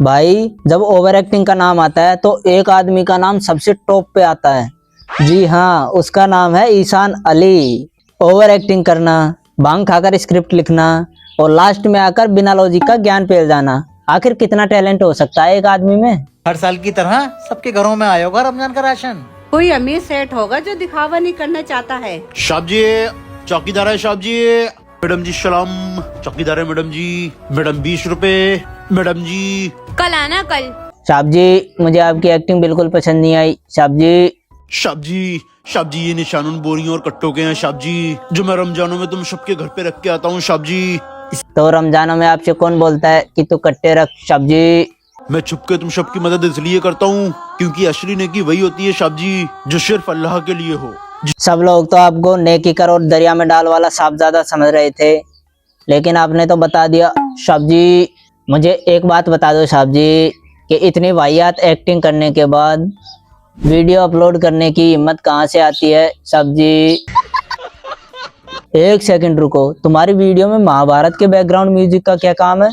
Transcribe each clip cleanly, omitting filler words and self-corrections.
भाई जब over acting का नाम आता है तो एक आदमी का नाम सबसे टॉप पे आता है। जी हाँ, उसका नाम है ईशान अली। ओवर एक्टिंग करना, भांग खाकर स्क्रिप्ट लिखना और लास्ट में आकर बिना लॉजिक का ज्ञान फैल जाना, आखिर कितना टैलेंट हो सकता है एक आदमी में। हर साल की तरह सबके घरों में आया होगा रमजान का राशन। कोई अमीर सेठ होगा जो दिखावा नहीं करना चाहता है। साहब जी, चौकीदार है साहब जी। मैडम जी सलाम। चौकीदार है मैडम जी। मैडम 20 रुपए। मैडम जी कल आना कल। साहब जी, मुझे आपकी एक्टिंग बिल्कुल पसंद नहीं आई। साहब जी। साहब जी, साहब जी ये निशान बोरियों और कट्टों के हैं साहब जी, जो मैं रमजानों में तुम सबके घर पे रख के आता हूँ साहब जी। तो रमजानों में आपसे कौन बोलता है कि तू कट्टे रख साहब जी। मैं छुप के तुम सबकी मदद इसलिए करता हूँ क्योंकि असली नेकी वही होती है साहब जी जो सिर्फ अल्लाह के लिए हो। सब लोग तो आपको नेकी कर और दरिया में डाल वाला साहबजादा समझ रहे थे, लेकिन आपने तो बता दिया। साहब जी, मुझे एक बात बता दो साहब जी कि इतनी वाहियात एक्टिंग करने के बाद वीडियो अपलोड करने की हिम्मत कहाँ से आती है साहब जी। एक सेकंड रुको, तुम्हारी वीडियो में महाभारत के बैकग्राउंड म्यूजिक का क्या काम है?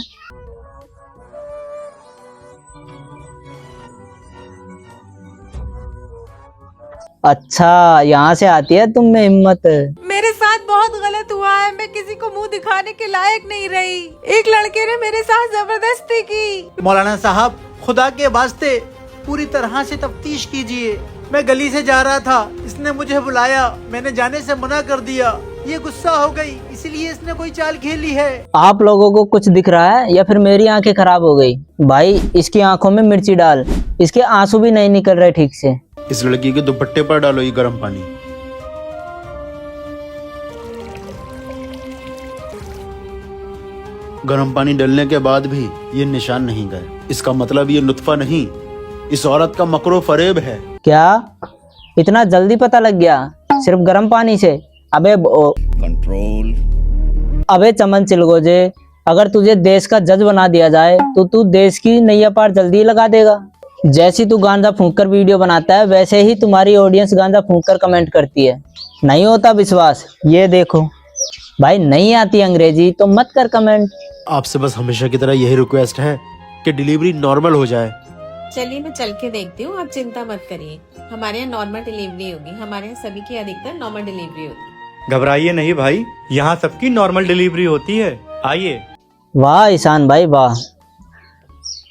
अच्छा, यहाँ से आती है तुम में हिम्मत। मेरे साथ बहुत गलत हुआ है, मैं किसी को मुंह दिखाने के लायक नहीं रही। एक लड़के ने मेरे साथ जबरदस्ती की। मौलाना साहब, खुदा के वास्ते पूरी तरह से तफ्तीश कीजिए। मैं गली से जा रहा था, इसने मुझे बुलाया, मैंने जाने से मना कर दिया। ये गुस्सा हो गई, इसलिए इसने कोई चाल खेली है। आप लोगों को कुछ दिख रहा है या फिर मेरी आंखें खराब हो गई? भाई इसकी आंखों में मिर्ची डाल, इसके आंसू भी नहीं निकल रहे ठीक से। इस लड़की के दुपट्टे पर डालो ये गर्म पानी। गर्म पानी डलने के बाद भी ये निशान नहीं गए, इसका मतलब ये नुत्फा नहीं, इस औरत का मकरो फरेब है। क्या इतना जल्दी पता लग गया सिर्फ गर्म पानी से? अबे कंट्रोल। अबे चमन चिलगोजे, अगर तुझे देश का जज बना दिया जाए तो तू देश की नैया पार जल्दी लगा देगा। जैसी तू गांजा फूंक कर वीडियो बनाता है वैसे ही तुम्हारी ऑडियंस गांजा फूंक कर कमेंट करती है। नहीं होता विश्वास? ये देखो भाई, नहीं आती अंग्रेजी तो मत कर कमेंट। आपसे बस हमेशा की तरह यही रिक्वेस्ट है कि डिलीवरी नॉर्मल हो जाए। चलिए मैं चल के देखती हूँ, आप चिंता मत करिए। हमारे यहाँ नॉर्मल डिलीवरी होगी, हमारे यहाँ सभी की अधिकतर नॉर्मल डिलीवरी होगी। घबराइए नहीं भाई, यहाँ सबकी नॉर्मल डिलीवरी होती है, आइए। वाह ईशान भाई वाह,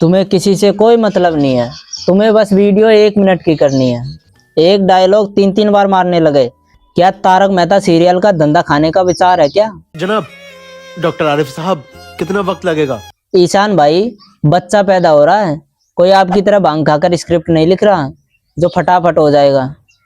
तुम्हें किसी से कोई मतलब नहीं है, तुम्हें बस वीडियो 1 मिनट की करनी है। एक डायलॉग 3-3 बार मारने लगे। क्या तारक मेहता सीरियल का धंधा खाने का विचार है क्या? जनाब डॉक्टर आरिफ साहब, कितना वक्त लगेगा? ईशान भाई, बच्चा पैदा हो रहा है, कोई आपकी तरह भांग खाकर स्क्रिप्ट नहीं लिख रहा जो फटाफट हो जाएगा।